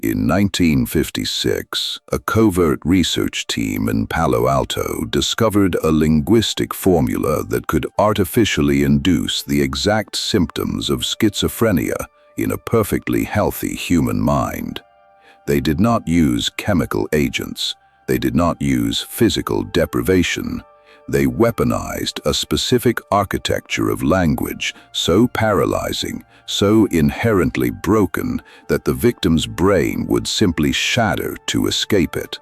In 1956, a covert research team in Palo Alto discovered a linguistic formula that could artificially induce the exact symptoms of schizophrenia in a perfectly healthy human mind. They did not use chemical agents. They did not use physical deprivation. They weaponized a specific architecture of language so paralyzing, so inherently broken that the victim's brain would simply shatter to escape it.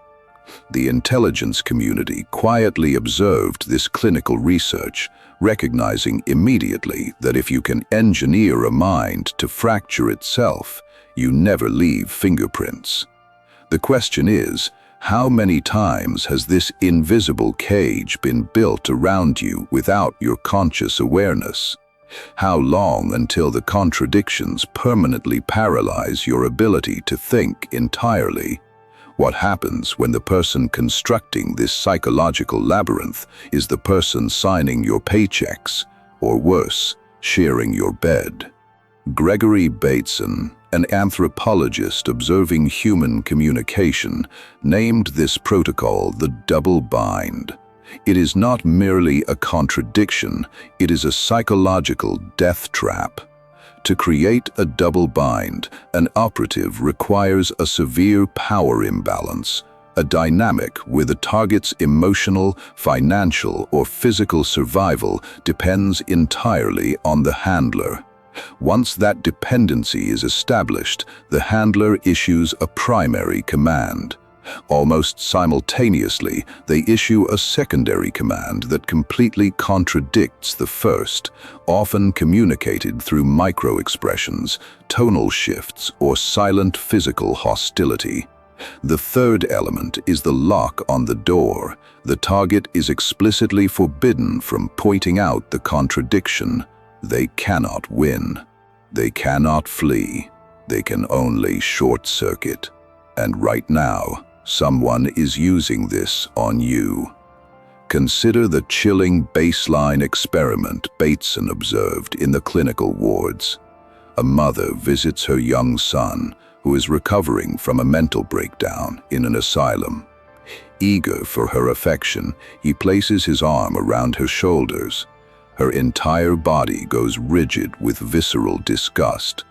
The intelligence community quietly observed this clinical research, recognizing immediately that if you can engineer a mind to fracture itself, you never leave fingerprints. The question is, how many times has this invisible cage been built around you without your conscious awareness? How long until the contradictions permanently paralyze your ability to think entirely? What happens when the person constructing this psychological labyrinth is the person signing your paychecks, or worse, sharing your bed? Gregory Bateson, an anthropologist observing human communication, named this protocol the double bind. It is not merely a contradiction, it is a psychological death trap. To create a double bind, an operative requires a severe power imbalance, a dynamic where the target's emotional, financial, or physical survival depends entirely on the handler. Once that dependency is established, the handler issues a primary command. Almost simultaneously, they issue a secondary command that completely contradicts the first, often communicated through micro-expressions, tonal shifts, or silent physical hostility. The third element is the lock on the door. The target is explicitly forbidden from pointing out the contradiction. They cannot win. They cannot flee. They can only short-circuit. And right now, someone is using this on you. Consider the chilling baseline experiment Bateson observed in the clinical wards. A mother visits her young son, who is recovering from a mental breakdown in an asylum. Eager for her affection, he places his arm around her shoulders. Her entire body goes rigid with visceral disgust.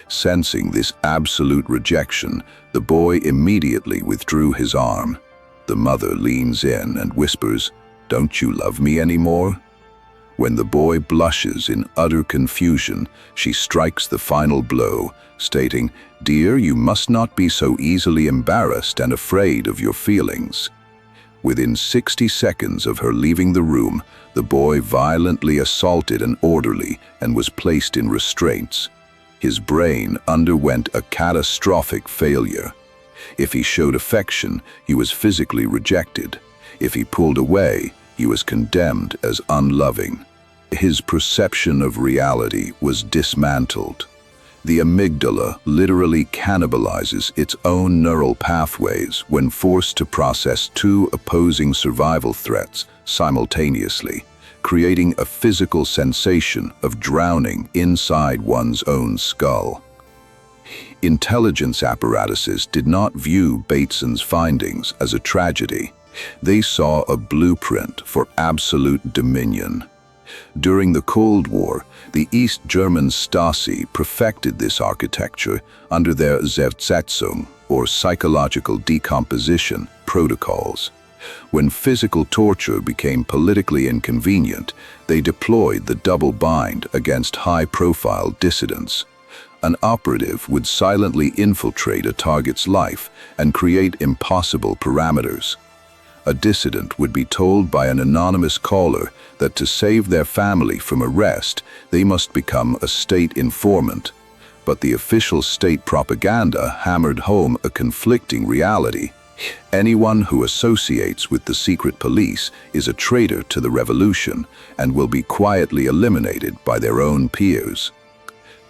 Sensing this absolute rejection, the boy immediately withdrew his arm. The mother leans in and whispers, "Don't you love me anymore?" When the boy blushes in utter confusion, she strikes the final blow, stating, "Dear, you must not be so easily embarrassed and afraid of your feelings." Within 60 seconds of her leaving the room, the boy violently assaulted an orderly and was placed in restraints. His brain underwent a catastrophic failure. If he showed affection, he was physically rejected. If he pulled away, he was condemned as unloving. His perception of reality was dismantled. The amygdala literally cannibalizes its own neural pathways when forced to process two opposing survival threats simultaneously, creating a physical sensation of drowning inside one's own skull. Intelligence apparatuses did not view Bateson's findings as a tragedy. They saw a blueprint for absolute dominion. During the Cold War, the East German Stasi perfected this architecture under their Zersetzung, or psychological decomposition, protocols. When physical torture became politically inconvenient, they deployed the double bind against high-profile dissidents. An operative would silently infiltrate a target's life and create impossible parameters. A dissident would be told by an anonymous caller that to save their family from arrest, they must become a state informant. But the official state propaganda hammered home a conflicting reality. Anyone who associates with the secret police is a traitor to the revolution and will be quietly eliminated by their own peers.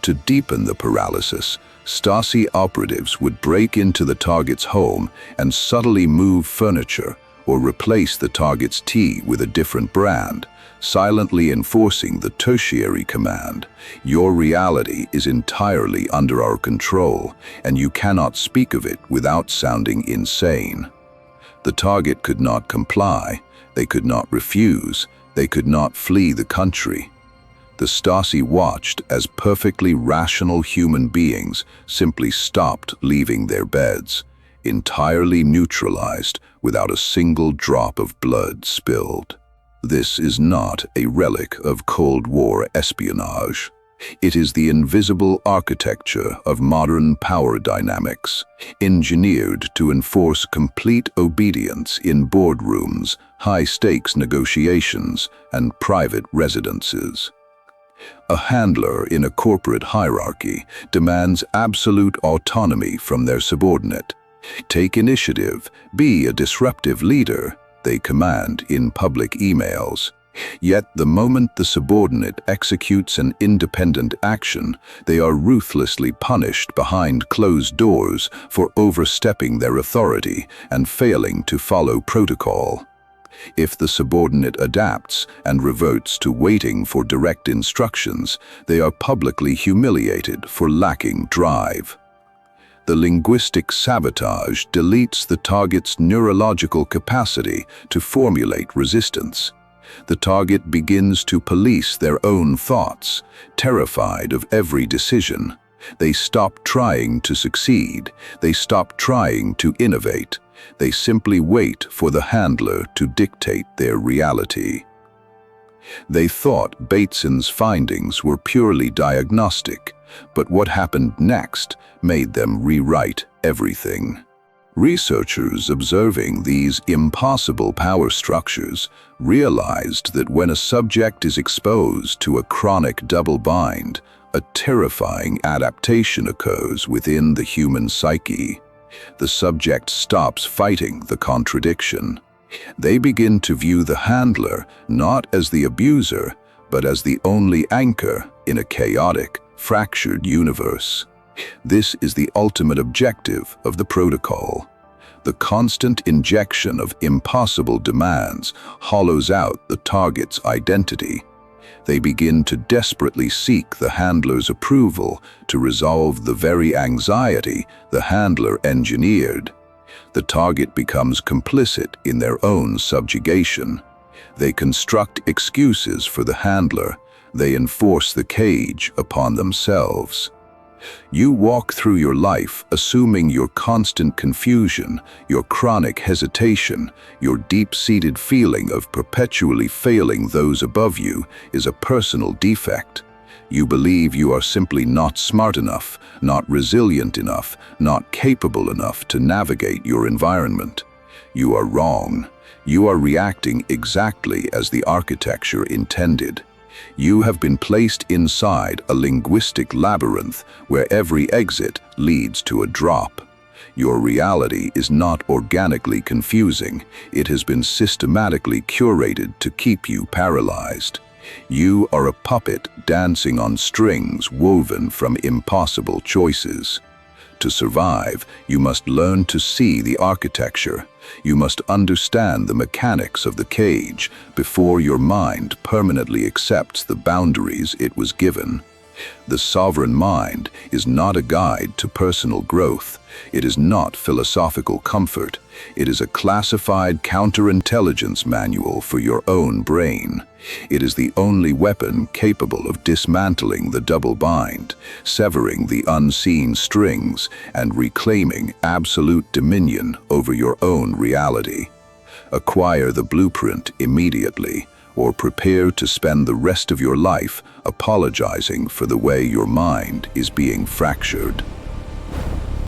To deepen the paralysis, Stasi operatives would break into the target's home and subtly move furniture, or replace the target's tea with a different brand, silently enforcing the tertiary command. Your reality is entirely under our control, and you cannot speak of it without sounding insane. The target could not comply, they could not refuse, they could not flee the country. The Stasi watched as perfectly rational human beings simply stopped leaving their beds, entirely neutralized without a single drop of blood spilled. This is not a relic of Cold War espionage. It is the invisible architecture of modern power dynamics, engineered to enforce complete obedience in boardrooms, high-stakes negotiations, and private residences. A handler in a corporate hierarchy demands absolute autonomy from their subordinate. Take initiative, be a disruptive leader, they command in public emails. Yet the moment the subordinate executes an independent action, they are ruthlessly punished behind closed doors for overstepping their authority and failing to follow protocol. If the subordinate adapts and reverts to waiting for direct instructions, they are publicly humiliated for lacking drive. The linguistic sabotage deletes the target's neurological capacity to formulate resistance. The target begins to police their own thoughts, terrified of every decision. They stop trying to succeed. They stop trying to innovate. They simply wait for the handler to dictate their reality. They thought Bateson's findings were purely diagnostic, but what happened next made them rewrite everything. Researchers observing these impossible power structures realized that when a subject is exposed to a chronic double bind, a terrifying adaptation occurs within the human psyche. The subject stops fighting the contradiction. They begin to view the handler not as the abuser, but as the only anchor in a chaotic, fractured universe. This is the ultimate objective of the protocol. The constant injection of impossible demands hollows out the target's identity. They begin to desperately seek the handler's approval to resolve the very anxiety the handler engineered. The target becomes complicit in their own subjugation. They construct excuses for the handler. They enforce the cage upon themselves. You walk through your life assuming your constant confusion, your chronic hesitation, your deep-seated feeling of perpetually failing those above you is a personal defect. You believe you are simply not smart enough, not resilient enough, not capable enough to navigate your environment. You are wrong. You are reacting exactly as the architecture intended. You have been placed inside a linguistic labyrinth where every exit leads to a drop. Your reality is not organically confusing. It has been systematically curated to keep you paralyzed. You are a puppet dancing on strings woven from impossible choices. To survive, you must learn to see the architecture. You must understand the mechanics of the cage before your mind permanently accepts the boundaries it was given. The sovereign mind is not a guide to personal growth. It is not philosophical comfort. It is a classified counterintelligence manual for your own brain. It is the only weapon capable of dismantling the double bind, severing the unseen strings, and reclaiming absolute dominion over your own reality. Acquire the blueprint immediately, or prepare to spend the rest of your life apologizing for the way your mind is being fractured.